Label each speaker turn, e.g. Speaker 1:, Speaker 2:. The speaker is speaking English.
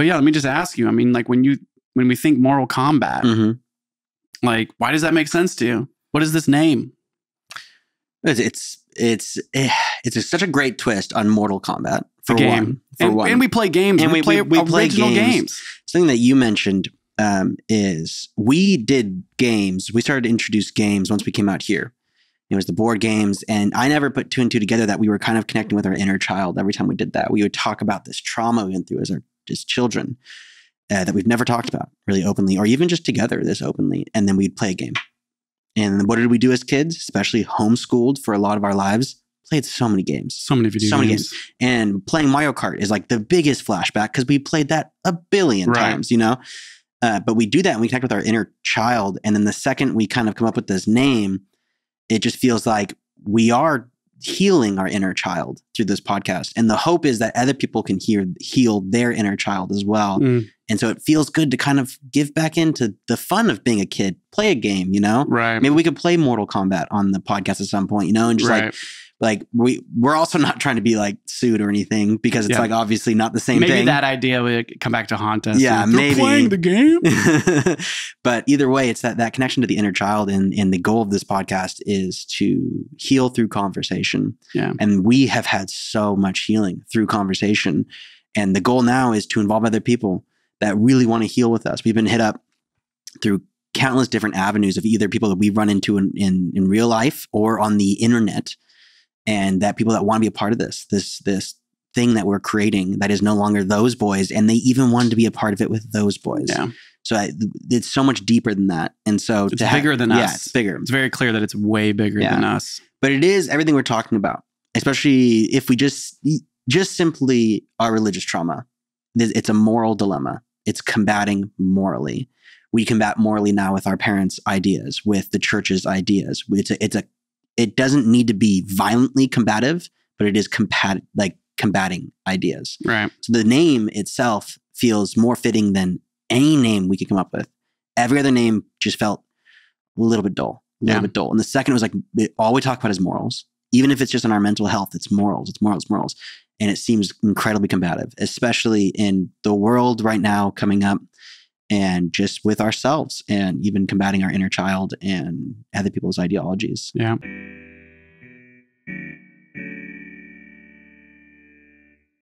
Speaker 1: But yeah, let me just ask you, I mean, like when we think Mortal Kombat, like, why does that make sense to you? What is this name?
Speaker 2: It's such a great twist on Mortal Kombat for
Speaker 1: game.
Speaker 2: one.
Speaker 1: And we play games. And we play original games.
Speaker 2: Something that you mentioned is we did games. We started to introduce games once we came out here. It was the board games. And I never put two and two together that we were kind of connecting with our inner child every time we did that. We would talk about this trauma we went through as children that we've never talked about really openly, or even just together this openly. And then we'd play a game. And what did we do as kids, especially homeschooled for a lot of our lives? Played so many games.
Speaker 1: So many video games.
Speaker 2: And playing Mario Kart is like the biggest flashback because we played that a billion times, you know? But we do that and we connect with our inner child. And then the second we kind of come up with this name, it just feels like we are healing our inner child through this podcast. And the hope is that other people can heal their inner child as well. And so it feels good to kind of give back into the fun of being a kid, play a game, you know?
Speaker 1: Right.
Speaker 2: Maybe we could play Mortal Kombat on the podcast at some point, you know? And just like we're also not trying to be like sued or anything because it's like obviously not the same thing.
Speaker 1: Maybe that idea would come back to haunt us.
Speaker 2: Yeah, maybe.
Speaker 1: Playing the game.
Speaker 2: But either way, it's that connection to the inner child. And the goal of this podcast is to heal through conversation.
Speaker 1: Yeah.
Speaker 2: And we have had so much healing through conversation. And the goal now is to involve other people that really want to heal with us. We've been hit up through countless different avenues of either people that we run into in real life or on the internet. And that people that want to be a part of this thing that we're creating that is no longer those boys. And they even wanted to be a part of it with those boys. Yeah. So it's so much deeper than that. And so
Speaker 1: it's bigger than us.
Speaker 2: Yeah, it's bigger.
Speaker 1: It's very clear that it's way bigger than us.
Speaker 2: But it is everything we're talking about, especially if we just simply our religious trauma. It's a moral dilemma. It's combating morally. We combat morally now with our parents' ideas, with the church's ideas. It doesn't need to be violently combative, but it is combating ideas.
Speaker 1: Right.
Speaker 2: So the name itself feels more fitting than any name we could come up with. Every other name just felt a little bit dull, And the second was like, all we talk about is morals. Even if it's just on our mental health, it's morals. And it seems incredibly combative, especially in the world right now coming up. And just with ourselves and even combating our inner child and other people's ideologies.
Speaker 1: Yeah.